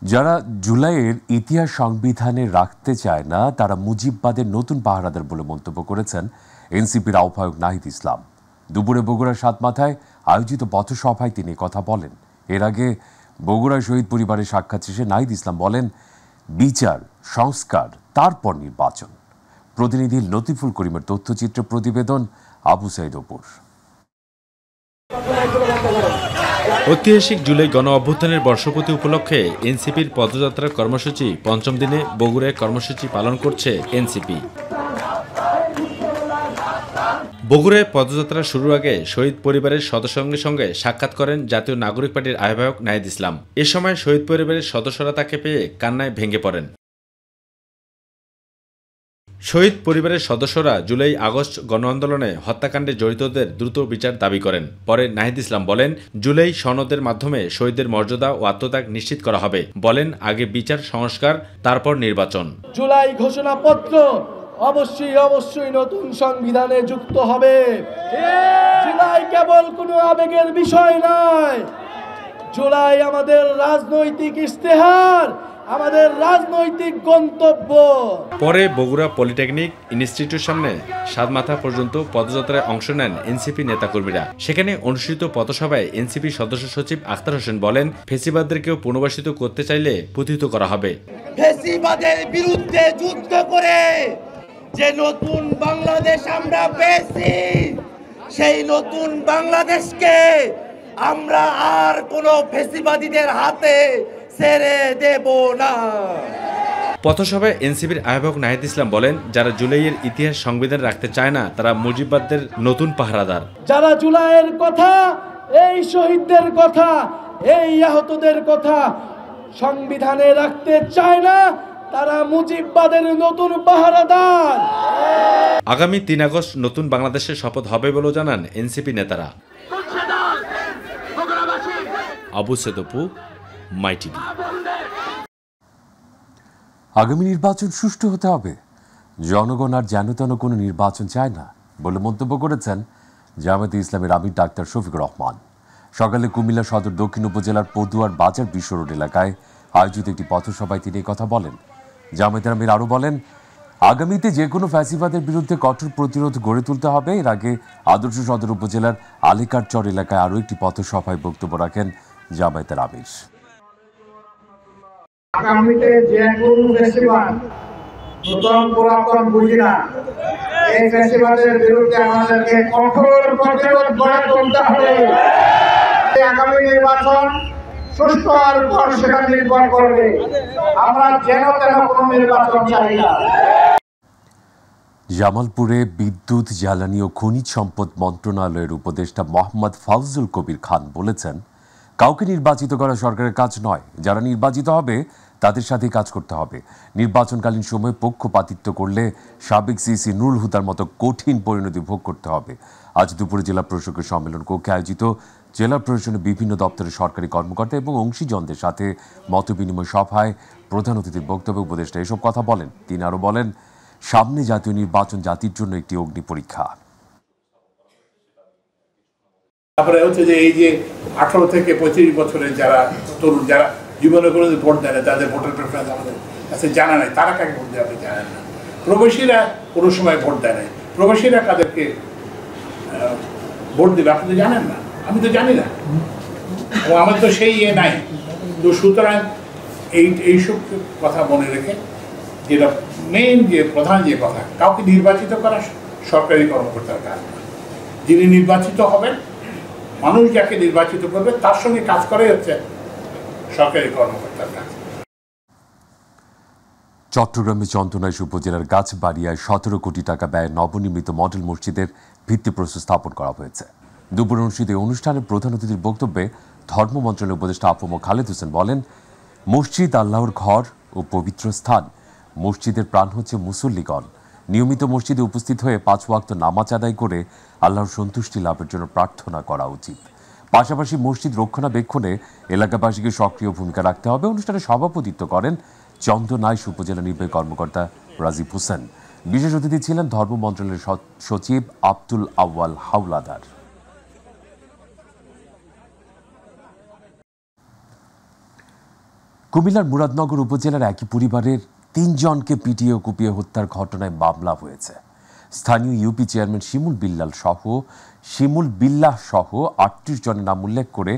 যারা জুলাইয়ের ইতিহাস সংবিধানে রাখতে চায় না তারা মুজিববাদের নতুন পাহারাদার বলে মন্তব্য করেছেন এনসিপির আহ্বায়ক নাহিদ ইসলাম। দুপুরে বগুড়ার সাতমাথায় আয়োজিত পথসভায় তিনি কথা বলেন। এর আগে বগুড়ায় শহীদ পরিবারের সাক্ষাৎ শেষে নাহিদ ইসলাম বলেন, বিচার, সংস্কার, তারপর নির্বাচন। প্রতিনিধি লতিফুল করিমের তথ্যচিত্র প্রতিবেদন, আবু সাইদ অপুর। ঐতিহাসিক জুলাই গণ অভ্যুত্থানের বর্ষপূর্তি উপলক্ষে এনসিপির পদযাত্রার কর্মসূচি পঞ্চম দিনে বগুড়ায় কর্মসূচি পালন করছে এনসিপি। বগুড়ায় পদযাত্রা শুরুর আগে শহীদ পরিবারের সদস্যদের সঙ্গে সাক্ষাৎ করেন জাতীয় নাগরিক পার্টির আহ্বায়ক নাহিদ ইসলাম। এ সময় শহীদ পরিবারের সদস্যরা তাকে পেয়ে কান্নায় ভেঙে পড়েন। শহীদ পরিবারের সদস্যরা জুলাই আগস্ট গণ আন্দোলনে হত্যাকাণ্ডে জড়িতদের দ্রুত বিচার দাবি করেন। পরে নাহিদ ইসলাম বলেন, জুলাই সনদের মাধ্যমে শহীদদের মর্যাদা ও আত্মত্যাগ নিশ্চিত করা হবে। বলেন, আগে বিচার, সংস্কার, তারপর নির্বাচন। জুলাই ঘোষণাপত্র অবশ্যই নতুন সংবিধানে যুক্ত হবে। জুলাই কেবল কোনো আবেগের বিষয় নয়, জুলাই আমাদের রাজনৈতিক ইস্তেহার, আমাদের রাজনৈতিক গন্তব্য। পরে বগুড়া পলিটেকনিক ইনস্টিটিউটের সামনে সাতমাথা পর্যন্ত পদযাত্রায় অংশ নেন এনসিপি নেতাকর্মীরা। সেখানে অনুষ্ঠিত পথসভায় এনসিপি সদস্য সচিব আখতার হোসেন বলেন, ফেসিবাদদেরকেও পুনর্বাসিত করতে চাইলে প্রতিহত করা হবে। ফেসিবাদের বিরুদ্ধে যুদ্ধ করে যে নতুন বাংলাদেশ আমরা পেয়েছি, সেই নতুন বাংলাদেশকে আমরা আর কোনো ফেসিবাদীদের হাতে ছেড়ে দেব না। পথসভায় এনসিপির আহ্বায়ক নাহিদ ইসলাম বলেন, যারা জুলাইয়ের ইতিহাস সংবিধান রাখতে চায় না তারা মুজিববাদের নতুন পাহারাদার। যারা জুলাইয়ের কথা, এই শহীদদের কথা, এই আহতদের কথা সংবিধানে রাখতে চায় না তারা মুজিববাদের নতুন পাহারাদার। আগামী ৩ আগস্ট নতুন বাংলাদেশের শপথ হবে বলে জানান এনসিপি নেতারা। আবু সাইদ অপু, মাই টিভি। আগামী নির্বাচন সুষ্ঠু হতে হবে। জনগণ আর যেন তেন কোনো নির্বাচন চায় না বলে মন্তব্য করেছেন জামায়াতে ইসলামের আমির ডাক্তার শফিকুর রহমান। সকালে কুমিল্লা সদর দক্ষিণ উপজেলার পদুয়ার বাজার বিশ্ব রোড এলাকায় আয়োজিত একটি পথসভায় তিনি কথা বলেন। জামায়াতের আমির আরও বলেন, আগামীতে যে কোনো ফ্যাসিবাদের বিরুদ্ধে কঠোর প্রতিরোধ গড়ে তুলতে হবে। এর আগে আদর্শ সদর উপজেলার আলিকারচর এলাকায় আরও একটি পথসভায় বক্তব্য রাখেন জামায়াতের আমির। আগামীতে যে কোনো ফ্যাসিবাদ নতুন পুরাতন বুঝি না, এই ফ্যাসিবাদের বিরুদ্ধে আমাদেরকে কঠোর প্রতিরোধ গড়ে তুলতে হবে। আগামী নির্বাচন সুষ্ঠু আর পর সেটা নির্ভর করবে। আমরা যেন তেন কোনো নির্বাচন চাই না। জামালপুরে বিদ্যুৎ, জ্বালানি ও খনিজ সম্পদ মন্ত্রণালয়ের উপদেষ্টা মোহাম্মদ ফাউজুল কবির খান বলেছেন, কাউকে নির্বাচিত করা সরকারের কাজ নয়, যারা নির্বাচিত হবে তাদের সাথেই কাজ করতে হবে। নির্বাচনকালীন সময়ে পক্ষপাতিত্ব করলে সাবেক সিসি নুরুল হুদার মতো কঠিন পরিণতি ভোগ করতে হবে। আজ দুপুরে জেলা প্রশাসকের সম্মেলন কক্ষে আয়োজিত জেলা প্রশাসনের বিভিন্ন দপ্তরের সরকারি কর্মকর্তা এবং অংশীজনদের সাথে মতবিনিময় সভায় প্রধান অতিথির বক্তব্যে উপদেষ্টা এসব কথা বলেন। তিনি আরও বলেন, সামনে জাতীয় নির্বাচন জাতির জন্য একটি অগ্নি পরীক্ষা। তারপরে হচ্ছে যে এই যে 18 থেকে 25 বছরের যারা তরুণ, যারা জীবনে কোনো ভোট দেয় না, তাদের ভোটের প্রেফারেন্স আমাদের কাছে জানা নাই, তারা কাকে ভোট দেয় আপনি জানেন না। প্রবাসীরা কোনো সময় ভোট দেয় নাই, প্রবাসীরা কাদেরকে ভোট দেবে আপনি তো জানেন না, আমি তো জানি না, এবং আমার তো সেই নাই। তো সুতরাং এইসব কথা মনে রেখে যেটা মেইন যে প্রধান যে কথা, কাউকে নির্বাচিত করা সরকারি কর্মকর্তার কাজ না। যিনি নির্বাচিত হবেন, মানুষ যাকে নির্বাচিত করবে তার সঙ্গে কাজ করাই হচ্ছে সরকারি কর্মকর্তার কাজ। চট্টগ্রামে চন্দনাইশ উপজেলার গাছবাড়িয়ায় 17 কোটি টাকা ব্যয়ে নবনির্মিত মডেল মসজিদের ভিত্তিপ্রস্তর স্থাপন করা হয়েছে। দুপুরে অনুষ্ঠিত অনুষ্ঠানে প্রধান অতিথির বক্তব্যে ধর্ম মন্ত্রণালয়ের উপদেষ্টা আফম খালেদ হোসেন বলেন, মসজিদ আল্লাহর ঘর ও পবিত্র স্থান। মসজিদের প্রাণ হচ্ছে মুসল্লিগণ। নিয়মিত মসজিদে উপস্থিত হয়ে 5 ওয়াক্ত নামাজ আদায় করে আল্লাহর সন্তুষ্টি লাভের জন্য প্রার্থনা করা উচিত। পাশাপাশি মসজিদ রক্ষণাবেক্ষণে এলাকাবাসীকে সক্রিয় ভূমিকা রাখতে হবে। অনুষ্ঠানে সভাপতিত্ব করেন চন্দনাইশ উপজেলা নির্বাহী কর্মকর্তা রাজীব হোসেন। বিশেষ অতিথি ছিলেন ধর্ম মন্ত্রণালয়ের সচিব আব্দুল আউয়াল হাওলাদার। কুমিল্লার মুরাদনগর উপজেলার একই পরিবারের ৩ জনকে পিটিয়ে ও কুপিয়ে হত্যার ঘটনায় মামলা হয়েছে। স্থানীয় ইউপি চেয়ারম্যান শিমুল বিল্লাহ সহ ৩৮ জনের নাম উল্লেখ করে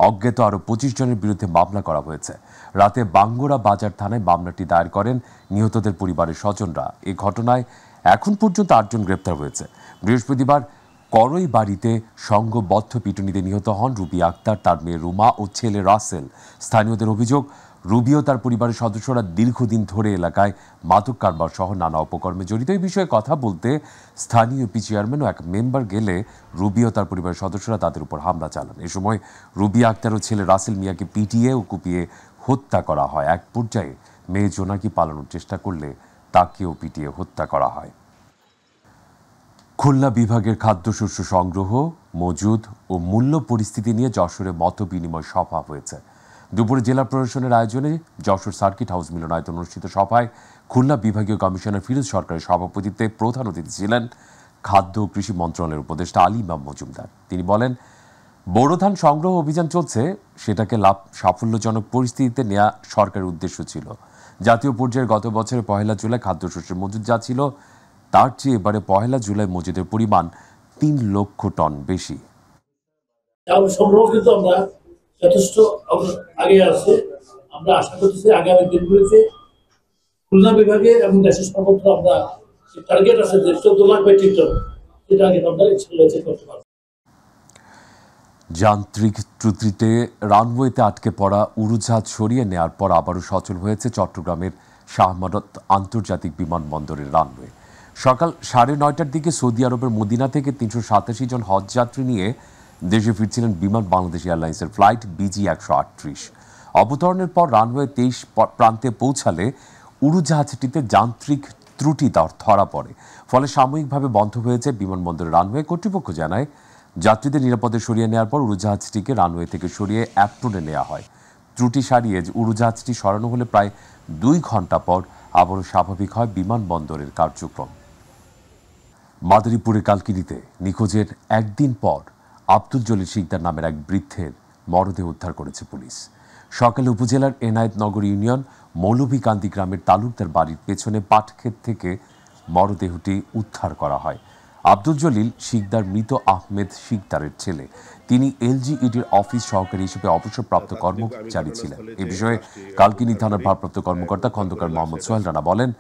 অজ্ঞাত আরও ২৫ জনের বিরুদ্ধে মামলা করা হয়েছে। রাতে বাঙ্গুরা বাজার থানায় মামলাটি দায়ের করেন নিহতদের পরিবারের স্বজনরা। এই ঘটনায় এখন পর্যন্ত ৮ জন গ্রেপ্তার হয়েছে। বৃহস্পতিবার করই বাড়িতে সংঘবদ্ধ পিটুনিতে নিহত হন রুবি আক্তার, তার মেয়ে রুমা ও ছেলে রাসেল। স্থানীয়দের অভিযোগ, রুবি ও তার পরিবারের সদস্যরা দীর্ঘদিন ধরে এলাকায় মাদক কারবার সহ নানা অপকর্মে জড়িত। এই বিষয়ে কথা বলতে স্থানীয় ইউপি চেয়ারম্যান ও এক মেম্বার গেলে রুবি ও তার পরিবারের সদস্যরা তাদের উপর হামলা চালান। এ সময় রুবি আক্তার ও ছেলে রাসেল মিয়াকে পিটিয়ে ও কুপিয়ে হত্যা করা হয়। এক পর্যায়ে মেয়ে জোনাকি পালানোর চেষ্টা করলে তাকেও পিটিয়ে হত্যা করা হয়। খুলনা বিভাগের খাদ্যশস্য সংগ্রহ, মজুদ ও মূল্য পরিস্থিতি নিয়ে যশোরে মতবিনিময় সভা হয়েছে। দুপুরে জেলা প্রশাসনের আয়োজনে যশোর সার্কিট হাউস মিলনায়তনে অনুষ্ঠিত সভায় খুলনা বিভাগীয় কমিশনার ফিরোজ সরকারের সভাপতিত্বে প্রধান অতিথি ছিলেন খাদ্য ও কৃষি মন্ত্রণালয়ের উপদেষ্টা আলী ইমাম মজুমদার। তিনি বলেন, বোরো ধান সংগ্রহ অভিযান চলছে, সেটাকে সাফল্যজনক পরিস্থিতিতে নেওয়া সরকারের উদ্দেশ্য ছিল। জাতীয় পর্যায়ে গত বছরের ১ জুলাই খাদ্যশস্যের মজুদ যা ছিল তার চেয়ে এবারে ১ জুলাই মজুদের পরিমাণ ৩ লক্ষ টন বেশি। সংগ্রহ কিন্তু আমরা যথেষ্ট আগে আছে। আমরা আশা করতেছি আগামী দিনগুলিতে খুলনা বিভাগের এবং দেশের সর্বত্র আমরা টার্গেট আছে যে ১৪ লাখ মেট্রিক টন, সেই টার্গেট আমরা ইনশাআল্লাহ করতে পারব। যান্ত্রিক ত্রুটিতে রানওয়েতে আটকে পড়া উড়োজাহাজ সরিয়ে নেওয়ার পর আবারও সচল হয়েছে চট্টগ্রামের শাহ আমানত আন্তর্জাতিক বিমানবন্দরের রানওয়ে। সকাল ৯:৩০টার দিকে সৌদি আরবের মদিনা থেকে ৩৮৭ জন হজ যাত্রী নিয়ে দেশে ফিরছিলেন বিমান বাংলাদেশ এয়ারলাইন্সের ফ্লাইট BG-138। অবতরণের পর রানওয়ে ২৩ প্রান্তে পৌঁছালে উড়োজাহাজটিতে যান্ত্রিক ত্রুটি ধরা পড়ে, ফলে সাময়িকভাবে বন্ধ হয়েছে বিমানবন্দরের রানওয়ে। কর্তৃপক্ষ জানায়, যাত্রীদের নিরাপদে সরিয়ে নেওয়ার পর উড়োজাহাজটিকে রানওয়ে থেকে সরিয়ে অ্যাপ্রনে নেওয়া হয়। ত্রুটি সারিয়ে উড়োজাহাজটি সরানো হলে প্রায় ২ ঘন্টা পর আবারও স্বাভাবিক হয় বিমানবন্দরের কার্যক্রম। মাদারীপুরের কালকিনিতে নিখোঁজের একদিন পর আব্দুল জলিল শিকদার নামের এক বৃদ্ধের মরদেহ উদ্ধার করেছে পুলিশ। সকালে উপজেলার এনায়েতনগর ইউনিয়ন মৌলভীকান্দি গ্রামের তালুকদার বাড়ির পেছনে পাটক্ষেত থেকে মরদেহটি উদ্ধার করা হয়। আব্দুল জলিল শিকদার মৃত আহমেদ শিকদারের ছেলে। তিনি LGEDর অফিস সহকারী হিসেবে অবসরপ্রাপ্ত কর্মচারী ছিলেন। এ বিষয়ে কালকিনি থানার ভারপ্রাপ্ত কর্মকর্তা খন্দকার মোহাম্মদ সোহেল রানা বলেন,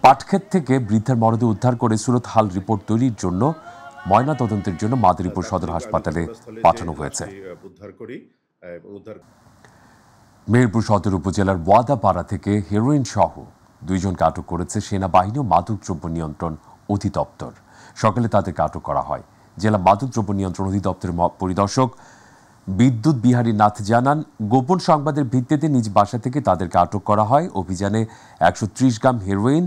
পাটক্ষেত থেকে বৃদ্ধের মরদেহ উদ্ধার করে সুরত হাল রিপোর্ট তৈরির জন্য ময়নাতদন্তের জন্য মাদারীপুর সদর হাসপাতালে পাঠানো হয়েছে। মেহেরপুর সদর উপজেলার ওয়াদাপাড়া থেকে হেরোইন সহ 2 জনকে আটক করেছে সেনাবাহিনী ও মাদকদ্রব্য নিয়ন্ত্রণ অধিদপ্তর। সকালে তাদেরকে আটক করা হয়। জেলা মাদকদ্রব্য নিয়ন্ত্রণ অধিদপ্তরের পরিদর্শক বিদ্যুৎ বিহারী নাথ জানান, গোপন সংবাদের ভিত্তিতে নিজ বাসা থেকে তাদেরকে আটক করা হয়। অভিযানে ১৩০ গ্রাম হেরোইন,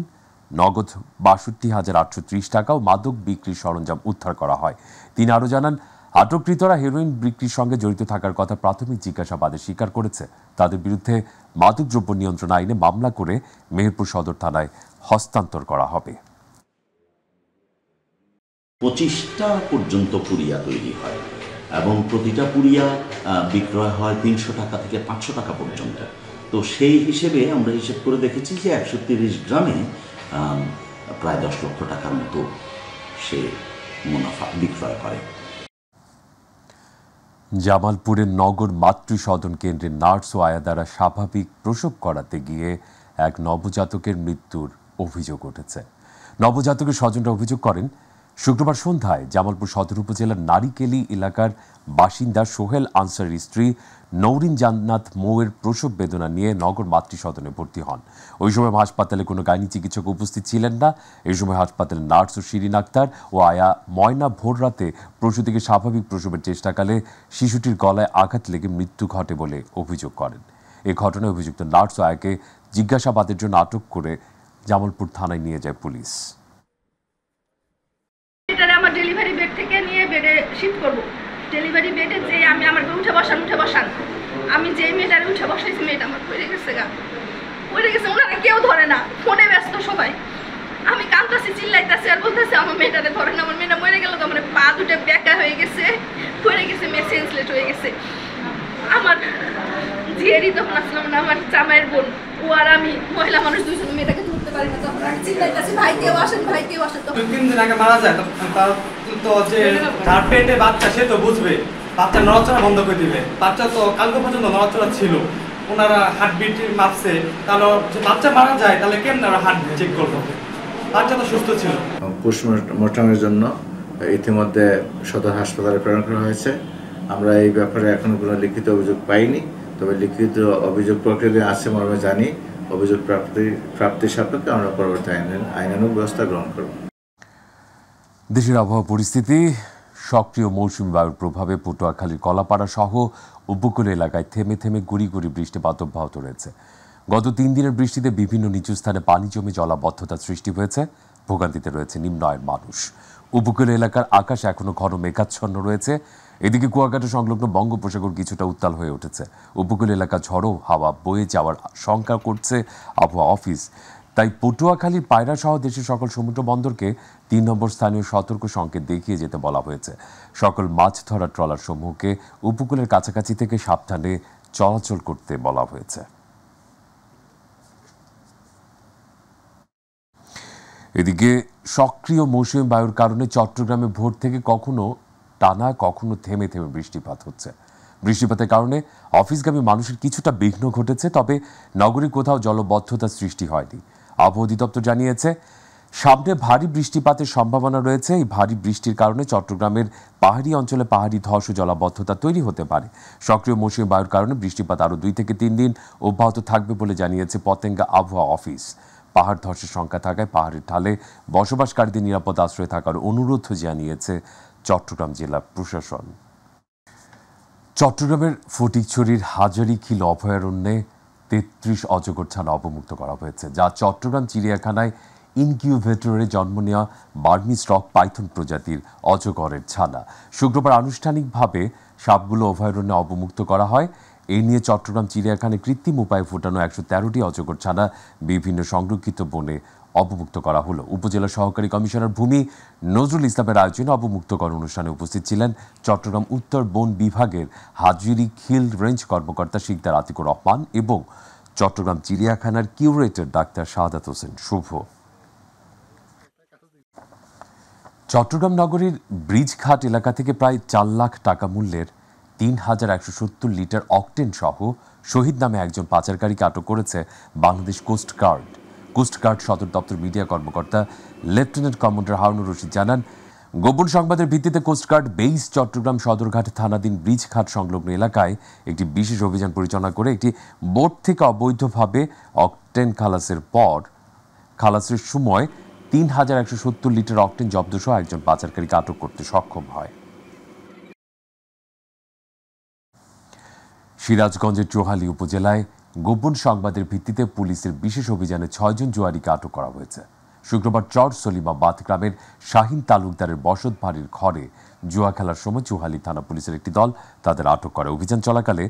নগদ ৬২,৮৩০ টাকা ও মাদক বিক্রির সরঞ্জাম উদ্ধার করা হয়। তিনি আরও জানান, আটককৃতরা হেরোইন বিক্রির সঙ্গে জড়িত থাকার কথা প্রাথমিক জিজ্ঞাসাবাদে স্বীকার করেছে। তাদের বিরুদ্ধে মাদকদ্রব্য নিয়ন্ত্রণ আইনে মামলা করে মেহেরপুর সদর থানায় হস্তান্তর করা হবে। 25টা পর্যন্ত পুড়িয়া তৈরি হয় এবং প্রতিটা পুড়িয়া বিক্রয় হয় 300 টাকা থেকে 500 টাকা পর্যন্ত। তো সেই হিসেবে আমরা হিসেব করে দেখেছি যে 130 গ্রামে প্রায় 10 লক্ষ টাকার মতো সে মুনাফা বিক্রয় করে। জামালপুরের নগর মাতৃ সদন কেন্দ্রের নার্স ও আয়া দ্বারা স্বাভাবিক প্রসব করাতে গিয়ে এক নবজাতকের মৃত্যুর অভিযোগ উঠেছে। নবজাতকের স্বজনরা অভিযোগ করেন, শুক্রবার সন্ধ্যায় জামালপুর সদর উপজেলার নারিকেলি এলাকার বাসিন্দা সোহেল আনসারের স্ত্রী নৌরিন জান্নাত মৌয়ের প্রসব বেদনা নিয়ে নগর মাতৃ সদনে ভর্তি হন। ওই সময় হাসপাতালে কোনো গাইনি চিকিৎসক উপস্থিত ছিলেন না। এই সময় হাসপাতালের নার্স ও শিরিন আক্তার ও আয়া ময়না ভোর রাতে প্রসূতিকে স্বাভাবিক প্রসবের চেষ্টাকালে শিশুটির গলায় আঘাত লেগে মৃত্যু ঘটে বলে অভিযোগ করেন। এ ঘটনায় অভিযুক্ত নার্স ও আয়াকে জিজ্ঞাসাবাদের জন্য আটক করে জামালপুর থানায় নিয়ে যায় পুলিশ। আমার ডেলিভারি বেড থেকে নিয়ে বেডে শিফট করবো। ডেলিভারি বেডে যে আমি আমাকে উঠে বসান আমি যে মেয়েটারে উঠে বসাইছি মেয়েটা আমার পড়ে গেছে ওনারা কেউ ধরে না, ফোনে ব্যস্ত সবাই। আমি কাঁদতেছি, চিল্লাইতেছি আর বলতেছি আমার মেয়েটারে ধরে না। আমার মেয়েটা মরে গেল, আমার পা দুটো বেঁকা হয়ে গেছে, পড়ে গেছে, মেয়ে সেন্সলেট হয়ে গেছে। আমার জিয়ারি তখন আসলাম না, আমার জামাইয়ের বোন, ও আর আমি মহিলা মানুষ দুইজন মেয়েটাকে ধরতে পারি না। তখন আমি চিল্লাইতেছি, ভাই কেউ আসেন, ভাই কেউ আসেন। তখন 3 দিন আগে মারা যায়, তার তো যে যার পেটে বাচ্চা সে তো বুঝবে, বাচ্চা নড়াচড়া বন্ধ করে দিবে। বাচ্চা তো কালকে পর্যন্ত নড়াচড়া ছিল, ওনারা হার্টবিট মাপছে, তাহলে যে বাচ্চা মারা যায় তাহলে কেমন ওরা হার্ট চেক করবো? বাচ্চা তো সুস্থ ছিল। পোস্টমর্টমের জন্য ইতিমধ্যে সদর হাসপাতালে প্রেরণ করা হয়েছে। আমরা এই ব্যাপারে এখনো কোনো লিখিত অভিযোগ পাইনি, তবে লিখিত অভিযোগ প্রক্রিয়া আছে মর্মে জানি। অভিযোগ প্রাপ্তির সাপেক্ষে আমরা পরবর্তী আইনানুগ ব্যবস্থা গ্রহণ করব। দেশের আবহাওয়া পরিস্থিতি। সক্রিয় মৌসুমী বায়ুর প্রভাবে পটুয়াখালীর কলাপাড়া সহ উপকূল এলাকায় থেমে থেমে গুড়ি গুড়ি বৃষ্টিপাত অব্যাহত রয়েছে। গত 3 দিনের বৃষ্টিতে বিভিন্ন নিচু স্থানে পানি জমে জলাবদ্ধতা সৃষ্টি হয়েছে। ভোগান্তিতে রয়েছে নিম্ন আয়ের মানুষ। উপকূল এলাকার আকাশ এখনো ঘন মেঘাচ্ছন্ন রয়েছে। এদিকে কুয়াকাটা সংলগ্ন বঙ্গোপসাগর কিছুটা উত্তাল হয়ে উঠেছে। উপকূল এলাকা ঝড়ো হাওয়া বয়ে যাওয়ার শঙ্কা করছে আবহাওয়া অফিস। তাই পটুয়াখালীর পায়রা সহ দেশের সকল সমুদ্র বন্দরকে 3 নম্বর স্থানীয় সতর্ক সংকেত দেখিয়ে যেতে বলা হয়েছে। সকল মাছ ধরা ট্রলার সমূহকে উপকূলের কাছাকাছি থেকে সাবধানে চলাচল করতে বলা হয়েছে। এদিকে সক্রিয় মৌসুমী বায়ুর কারণে চট্টগ্রামে ভোর থেকে কখনো টানা কখনো থেমে থেমে বৃষ্টিপাত হচ্ছে। বৃষ্টিপাতের কারণে অফিসগামী মানুষের কিছুটা বিঘ্ন ঘটেছে, তবে নগরীর কোথাও জলবদ্ধতার সৃষ্টি হয়নি। আবহাওয়া অধিদপ্তর জানিয়েছে, সামনে ভারী বৃষ্টিপাতের সম্ভাবনা রয়েছে। এই ভারী বৃষ্টির কারণে চট্টগ্রামের পাহাড়ি অঞ্চলে পাহাড়ি ধস ও জলাবদ্ধতা তৈরি হতে পারে। সক্রিয় মৌসুমী বায়ুর কারণে বৃষ্টিপাত আরও 2 থেকে 3 দিন অব্যাহত থাকবে বলে জানিয়েছে পতেঙ্গা আবহাওয়া অফিস। পাহাড় ধসের সংখ্যা থাকায় পাহাড়ের ঢালে বসবাসকারীদের নিরাপদ আশ্রয়ে থাকার অনুরোধ জানিয়েছে চট্টগ্রাম জেলা প্রশাসন। চট্টগ্রামের ফটিকছড়ির হাজারীখিল অভয়ারণ্যে 33 অজগর ছানা অবমুক্ত করা হয়েছে, যা চট্টগ্রাম চিড়িয়াখানায় ইনকিউবেটরে জন্ম নেওয়া বার্মিজ রক পাইথন প্রজাতির অজগরের ছানা। শুক্রবার আনুষ্ঠানিকভাবে সাপগুলো অভয়ারণ্যে অবমুক্ত করা হয়। এই নিয়ে চট্টগ্রাম চিড়িয়াখানায় কৃত্রিম উপায়ে ফোটানো 113টি অজগর ছানা বিভিন্ন সংরক্ষিত বনে অবমুক্ত করা হলো। উপজেলা সহকারী কমিশনার ভূমি নজরুল ইসলামের আয়োজনে অবমুক্তকরণ অনুষ্ঠানে উপস্থিত ছিলেন চট্টগ্রাম উত্তর বন বিভাগের হাজিরীখিল রেঞ্জ কর্মকর্তা শিকদার আতিকুর রহমান এবং চট্টগ্রাম চিড়িয়াখানার কিউরেটর ডাক্তার শাহাদাত হোসেন শুভ। চট্টগ্রাম নগরীর ব্রিজঘাট এলাকা থেকে প্রায় 4 লাখ টাকা মূল্যের 3170 লিটার অকটেন সহ শহীদ নামে একজন পাচারকারীকে আটক করেছে বাংলাদেশ কোস্টগার্ড। কোস্টগার্ড সদর দপ্তর মিডিয়া কর্মকর্তা লেফটেন্যান্ট কমান্ডার হারুনুর রশিদ জানান, গোপন সংবাদের ভিত্তিতে কোস্টগার্ড বেইস চট্টগ্রাম সদরঘাট থানাধীন ব্রিজঘাট সংলগ্ন এলাকায় একটি বিশেষ অভিযান পরিচালনা করে একটি বোট থেকে অবৈধভাবে অকটেন খালাসের পর খালাসের সময় 3170 লিটার অকটেন জব্দসহ একজন পাচারকারীকে আটক করতে সক্ষম হয়। সিরাজগঞ্জের চোহালী উপজেলায় গোপন সংবাদের ভিত্তিতে পুলিশের বিশেষ অভিযানে 6 জন জুয়ারিকে আটক করা হয়েছে। শুক্রবার চর সলিমাবাদ গ্রামের শাহিন তালুকদারের বসত বাড়ির ঘরে জুয়া খেলার সময় চোহালী থানা পুলিশের একটি দল তাদের আটক করে। অভিযান চলাকালে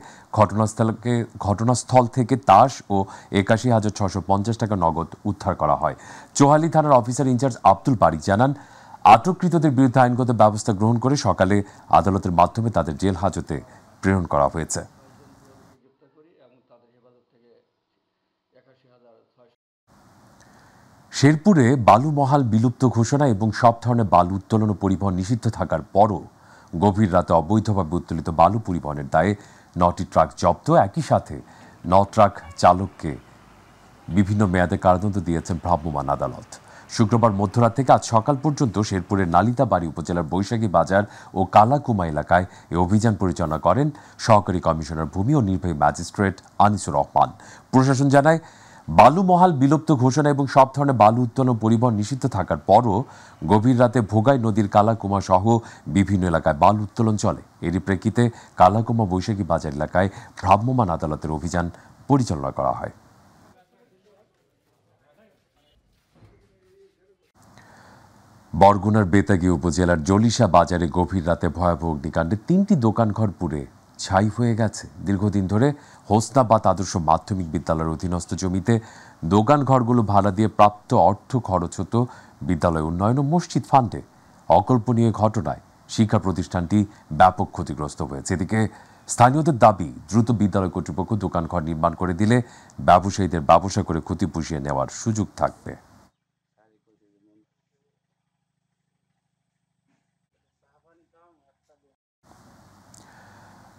ঘটনাস্থল থেকে তাস ও 81,650 টাকা নগদ উদ্ধার করা হয়। চোহালী থানার অফিসার ইনচার্জ আব্দুল বারিক জানান, আটককৃতদের বিরুদ্ধে আইনগত ব্যবস্থা গ্রহণ করে সকালে আদালতের মাধ্যমে তাদের জেল হাজতে প্রেরণ করা হয়েছে। শেরপুরে বালু মহাল বিলুপ্ত ঘোষণা এবং সব ধরনের বালু উত্তোলন ও পরিবহন নিষিদ্ধ থাকার পরও গভীর রাতে অবৈধভাবে উত্তোলিত বালু পরিবহনের দায়ে 9টি ট্রাক জব্দ। একই সাথে 9 ট্রাক চালককে বিভিন্ন মেয়াদে কারাদণ্ড দিয়েছেন ভ্রাম্যমাণ আদালত। শুক্রবার মধ্যরাত থেকে আজ সকাল পর্যন্ত শেরপুরের নালিতাবাড়ি উপজেলার বৈশাখী বাজার ও কালাকুমা এলাকায় এই অভিযান পরিচালনা করেন সহকারী কমিশনার ভূমি ও নির্বাহী ম্যাজিস্ট্রেট আনিসুর রহমান। প্রশাসন জানায়, বালু মহাল বিলুপ্ত ঘোষণা এবং সব ধরনের বালু উত্তোলন পরিবহন নিষিদ্ধ থাকার পরও গভীর রাতে ভোগাই নদীর কালাকুমা সহ বিভিন্ন এলাকায় বালু উত্তোলন চলে। এরই প্রেক্ষিতে কালাকুমা বৈশাখী বাজার এলাকায় ভ্রাম্যমাণ আদালতের অভিযান পরিচালনা করা হয়। বরগুনার বেতাগী উপজেলার জলিশা বাজারে গভীর রাতে ভয়াবহ অগ্নিকাণ্ডে 3টি দোকানঘর পুড়ে ছাই হয়ে গেছে। দীর্ঘদিন ধরে হোসনাবাদ আদর্শ মাধ্যমিক বিদ্যালয়ের অধীনস্থ জমিতে দোকানঘরগুলো ভাড়া দিয়ে প্রাপ্ত অর্থ খরচ হতো বিদ্যালয় উন্নয়ন ও মসজিদ ফান্ডে। অকল্পনীয় ঘটনায় শিক্ষা প্রতিষ্ঠানটি ব্যাপক ক্ষতিগ্রস্ত হয়েছে। এদিকে স্থানীয়দের দাবি, দ্রুত বিদ্যালয় কর্তৃপক্ষ দোকানঘর নির্মাণ করে দিলে ব্যবসায়ীদের ব্যবসা করে ক্ষতি পুষিয়ে নেওয়ার সুযোগ থাকবে।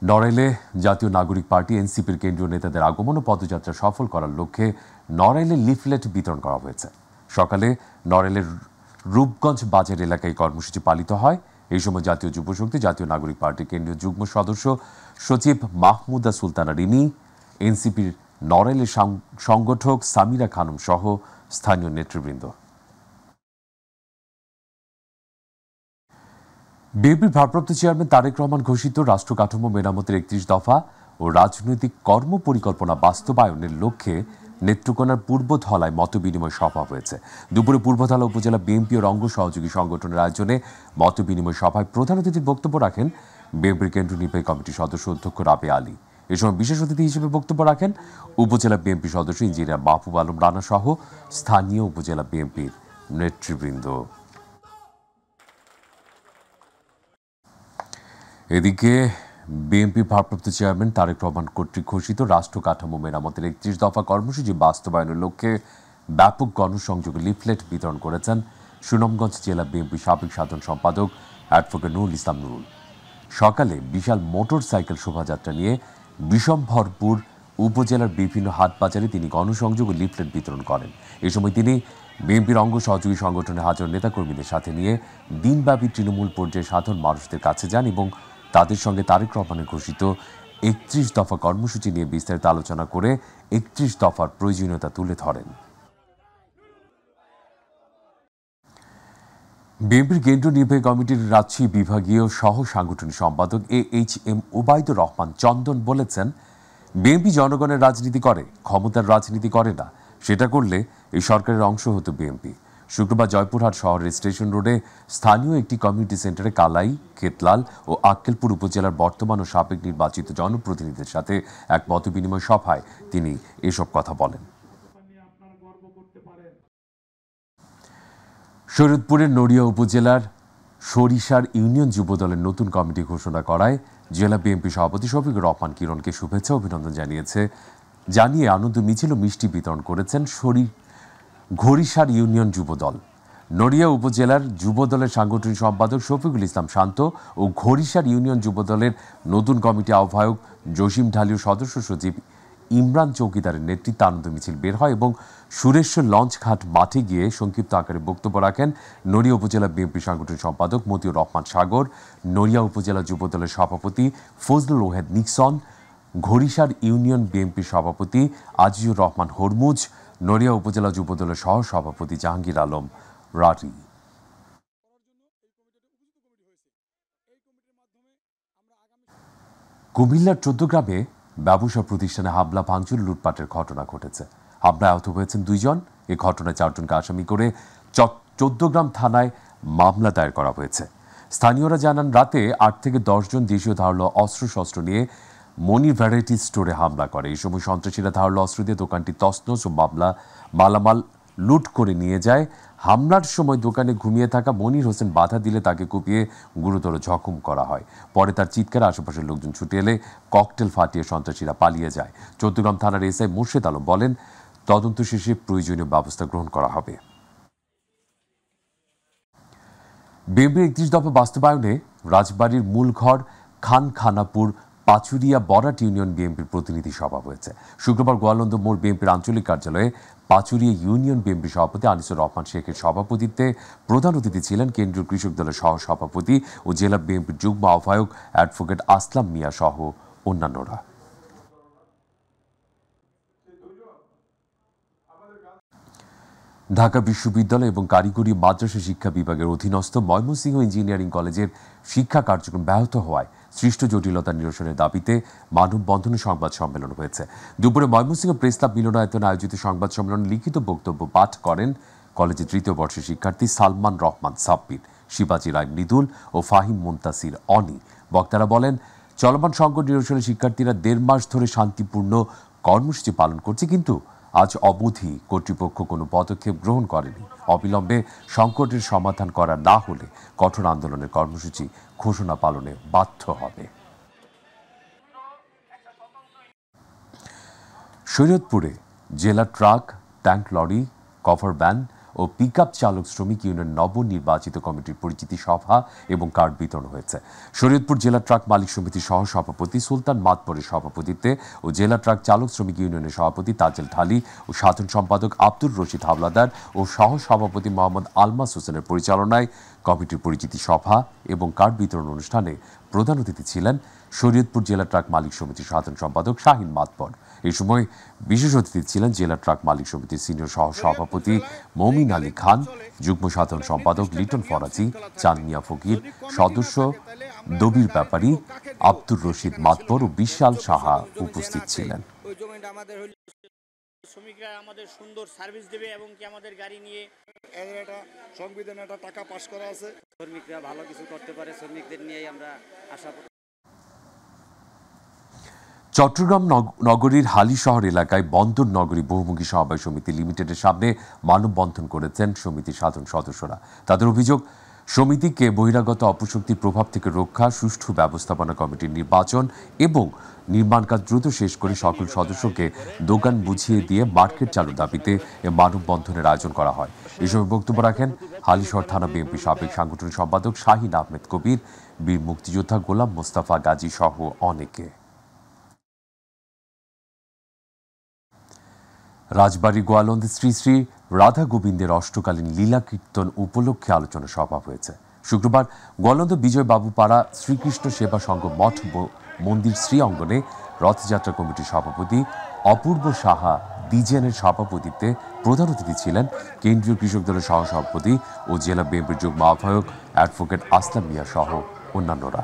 নড়াইলে জাতীয় নাগরিক পার্টি এনসিপির কেন্দ্রীয় নেতাদের আগমন ও পদযাত্রা সফল করার লক্ষ্যে নড়াইলে লিফলেট বিতরণ করা হয়েছে। সকালে নড়াইলের রূপগঞ্জ বাজার এলাকায় কর্মসূচি পালিত হয়। এই সময় জাতীয় যুবশক্তি, জাতীয় নাগরিক পার্টির কেন্দ্রীয় যুগ্ম সদস্য সচিব মাহমুদা সুলতানা রিমি, এনসিপির নড়াইলের সংগঠক সামিরা খানম সহ স্থানীয় নেতৃবৃন্দ। বিএনপির ভারপ্রাপ্ত চেয়ারম্যান তারেক রহমান ঘোষিত রাষ্ট্র কাঠামো মেরামতের ৩১ দফা ও রাজনৈতিক কর্মপরিকল্পনা বাস্তবায়নের লক্ষ্যে নেত্রকোনার পূর্বধলায় মতবিনিময় সভা হয়েছে। দুপুরে পূর্বধলা উপজেলা বিএনপি ও অঙ্গ সহযোগী সংগঠনের আয়োজনে মতবিনিময় সভায় প্রধান অতিথির বক্তব্য রাখেন বিএনপির কেন্দ্রীয় নির্বাহী কমিটির সদস্য অধ্যক্ষ রাবে আলী। এ সময় বিশেষ অতিথি হিসেবে বক্তব্য রাখেন উপজেলা বিএনপি সদস্য ইঞ্জিনিয়ার মাহবুব আলম রানা সহ স্থানীয় উপজেলা বিএনপির নেতৃবৃন্দ। এদিকে বিএনপি ভারপ্রাপ্ত চেয়ারম্যান তারেক রহমান কর্তৃক ঘোষিত রাষ্ট্র কাঠামো মেরামতের ৩১ দফা কর্মসূচি বাস্তবায়নের লক্ষ্যে ব্যাপক গণসংযোগ লিফলেট বিতরণ করেছেন সুনামগঞ্জ জেলা বিএনপি সাবেক সাধারণ সম্পাদক অ্যাডভোকেট নুরুল ইসলাম নুরুল। সকালে বিশাল মোটর সাইকেল শোভাযাত্রা নিয়ে বিশম্ভরপুর উপজেলার বিভিন্ন হাট বাজারে তিনি গণসংযোগ ও লিফলেট বিতরণ করেন। এ সময় তিনি বিএনপির অঙ্গ সহযোগী সংগঠনের হাজার নেতাকর্মীদের সাথে নিয়ে দিনব্যাপী তৃণমূল পর্যায়ে সাধারণ মানুষদের কাছে যান এবং তাদের সঙ্গে তারেক রহমানের ঘোষিত ৩১ দফা কর্মসূচি নিয়ে বিস্তারিত আলোচনা করে ৩১ দফার প্রয়োজনীয়তা তুলে ধরেন। বিএনপির কেন্দ্রীয় নির্বাহী কমিটির রাজশাহী বিভাগীয় সহ সাংগঠনিক সম্পাদক AHM ওবায়দুর রহমান চন্দন বলেছেন, বিএনপি জনগণের রাজনীতি করে, ক্ষমতার রাজনীতি করে না। সেটা করলে এই সরকারের অংশ হতো বিএনপি। শুক্রবার জয়পুরহাট শহরের স্টেশন রোডে স্থানীয় একটি কমিউনিটি সেন্টারে কালাই, খেতলাল ও আক্কেলপুর উপজেলার বর্তমান ও সাবেক নির্বাচিত জনপ্রতিনিধিদের সাথে এক মতবিনিময় সভায় তিনি এসব কথা বলেন। শরীয়তপুরের নড়িয়া উপজেলার সরিষার ইউনিয়ন যুবদলের নতুন কমিটি ঘোষণা করায় জেলা বিএনপি সভাপতি শফিকুর রহমান কিরণকে শুভেচ্ছা অভিনন্দন জানিয়ে আনন্দ মিছিল ও মিষ্টি বিতরণ করেছেন ঘড়িসার ইউনিয়ন যুবদল। নড়িয়া উপজেলার যুবদলের সাংগঠনিক সম্পাদক শফিকুল ইসলাম শান্ত ও ঘড়িসার ইউনিয়ন যুবদলের নতুন কমিটি আহ্বায়ক জসিম ঢালিও সদস্য সচিব ইমরান চৌকিদারের নেতৃত্বে আনন্দ মিছিল বের হয় এবং সুরেশ্বর লঞ্চঘাট মাঠে গিয়ে সংক্ষিপ্ত আকারে বক্তব্য রাখেন নড়িয়া উপজেলা বিএনপি সাংগঠনিক সম্পাদক মতিউর রহমান সাগর, নড়িয়া উপজেলা যুবদলের সভাপতি Fazlul Wahed Nixon, Ghorishar union BNP সভাপতি আজিজুর রহমান হরমুজ, নড়িয়া উপজেলা যুবদলের সহ সভাপতি জাহাঙ্গীর আলম রারি। কুমিল্লার ১৪ গ্রামে ব্যবসা প্রতিষ্ঠানে হামলা, ভাঙচুর, লুটপাটের ঘটনা ঘটেছে। হামলায় আহত হয়েছেন ২ জন। এ ঘটনায় ৪ জনকে আসামি করে ১৪ গ্রাম থানায় মামলা দায়ের করা হয়েছে। স্থানীয়রা জানান, রাতে ৮ থেকে ১০ জন দেশীয় ধারালো অস্ত্রশস্ত্র নিয়ে মনির ভ্যারাইটি স্টোরে হামলা করে। এই সময় সন্ত্রাসীরা ধারালো অস্ত্র দিয়ে দোকানটি তছনছ ও মালামাল লুট করে নিয়ে যায়। হামলার সময় দোকানে ঘুমিয়ে থাকা মনির হোসেন বাধা দিলে তাকে কুপিয়ে গুরুতর জখম করা হয়। পরে তার চিৎকারে আশেপাশের লোকজন ছুটে এলে ককটেল ফাটিয়ে সন্ত্রাসীরা পালিয়ে যায়। চৌদ্দগ্রাম থানার এসআই মুর্শেদ আলম বলেন, তদন্ত শেষে প্রয়োজনীয় ব্যবস্থা গ্রহণ করা হবে। বিএনপির ৩১ দফা বাস্তবায়নে রাজবাড়ীর মূলঘর খানখানাপুর পাচুরিয়া বরাট ইউনিয়ন বিএনপির প্রতিনিধি সভা হয়েছে। শুক্রবার গোয়ালন্দ মোড় বিএনপির আঞ্চলিক কার্যালয়ে পাচুরিয়া ইউনিয়ন বিএনপি সভাপতি আনিসুর রহমান শেখের সভাপতিত্বে প্রধান অতিথি ছিলেন কেন্দ্রীয় কৃষক দলের সহ সভাপতি ও জেলা বিএনপির যুগ্ম আহ্বায়ক অ্যাডভোকেট আসলাম মিয়া সহ অন্যান্যরা। ঢাকা বিশ্ববিদ্যালয় এবং কারিগরি মাদ্রাসা শিক্ষা বিভাগের অধীনস্থ ময়মনসিংহ ইঞ্জিনিয়ারিং কলেজের শিক্ষা কার্যক্রম ব্যাহত হওয়ায় সৃষ্ট জটিলতা নিরসনের দাবিতে মানববন্ধনে সংবাদ সম্মেলন হয়েছে। দুপুরে ময়মনসিংহ প্রেস ক্লাব মিলনায়তনে আয়োজিত সংবাদ সম্মেলনে লিখিত বক্তব্য পাঠ করেন কলেজের ৩য় বর্ষের শিক্ষার্থী সালমান রহমান সাব্বির, শিবাজী রায় মৃদুল ও ফাহিম মুনতাসির অনি। বক্তারা বলেন, চলমান সংকট নিরসনে শিক্ষার্থীরা ১.৫ মাস ধরে শান্তিপূর্ণ কর্মসূচি পালন করছে, কিন্তু আজ অবধি কর্তৃপক্ষ কোনো পদক্ষেপ গ্রহণ করেনি। অবিলম্বে সংকটের সমাধান করা না হলে কঠোর আন্দোলনের কর্মসূচি ঘোষণা পালনে বাধ্য হবে। শরীয়তপুরে জেলা truck, tank lorry, cover van ও পিকআপ চালক শ্রমিক ইউনিয়ন নবনির্বাচিত কমিটির পরিচিতি সভা এবং কার্ড বিতরণ হয়েছে। শরীয়তপুর জেলা ট্রাক মালিক সমিতির সহ সভাপতি সুলতান মাতবরের সভাপতিত্বে ও জেলা ট্রাক চালক শ্রমিক ইউনিয়নের সভাপতি তাজেল ঢালি ও সাধারণ সম্পাদক আব্দুর রশিদ হাওলাদার ও সহ সভাপতি মোহাম্মদ আলমাস হোসেনের পরিচালনায় কমিটির পরিচিতি সভা এবং কার্ড বিতরণ অনুষ্ঠানে প্রধান অতিথি ছিলেন শরীয়তপুর জেলা ট্রাক মালিক সমিতির সাধারণ সম্পাদক শাহিন মাতবর। এই সময় বিশেষ অতিথি ছিলেন জেলা ট্রাক মালিক সমিতির সিনিয়র সহ সভাপতি মমিন আলী খান, যুগ্ম সাধারণ সম্পাদক লিটন ফরাজি, চাঁদ মিয়া ফকির, সদস্য দবির ব্যাপারী, আব্দুর রশিদ মাতবর ও বিশাল সাহা উপস্থিত ছিলেন। শ্রমিকরা আমাদের সুন্দর সার্ভিস দেবে এবং কি আমাদের গাড়ি নিয়ে সংবিধানে একটা টাকা পাস করা আছে, শ্রমিকরা ভালো কিছু করতে পারে, শ্রমিকদের নিয়েই আমরা আশা করি। চট্টগ্রাম নগরীর হালিশহর এলাকায় বন্দর নগরী বহুমুখী সমবায় সমিতি লিমিটেডের সামনে মানববন্ধন করেছেন সমিতির সাধারণ সদস্যরা। তাদের অভিযোগ, সমিতিকে বহিরাগত অপশক্তির প্রভাব থেকে রক্ষা, সুষ্ঠু ব্যবস্থাপনা কমিটির নির্বাচন এবং নির্মাণ কাজ দ্রুত শেষ করে সকল সদস্যকে দোকান বুঝিয়ে দিয়ে মার্কেট চালুর দাবিতে এ মানববন্ধনের আয়োজন করা হয়। এই সময় বক্তব্য রাখেন হালিশহর থানা বিএনপি সাবেক সাংগঠনিক সম্পাদক শাহিন আহমেদ কবির, বীর মুক্তিযোদ্ধা গোলাম মোস্তফা গাজী সহ অনেকে। রাজবাড়ী গোয়ালন্দে শ্রী শ্রী রাধা গোবিন্দের অষ্টকালীন লীলা কীর্তন উপলক্ষে আলোচনা সভা হয়েছে। শুক্রবার গোয়ালন্দ বিজয় বাবুপাড়া শ্রীকৃষ্ণ সেবা সংঘ মঠ মন্দির শ্রী অঙ্গনে রথযাত্রা কমিটির সভাপতি অপূর্ব সাহা দ্বিজেনের সভাপতিত্বে প্রধান অতিথি ছিলেন কেন্দ্রীয় কৃষক দলের সহসভাপতি ও জেলা বিএনপির যুগ্ম আহ্বায়ক অ্যাডভোকেট আসলাম মিয়া সহ অন্যান্যরা।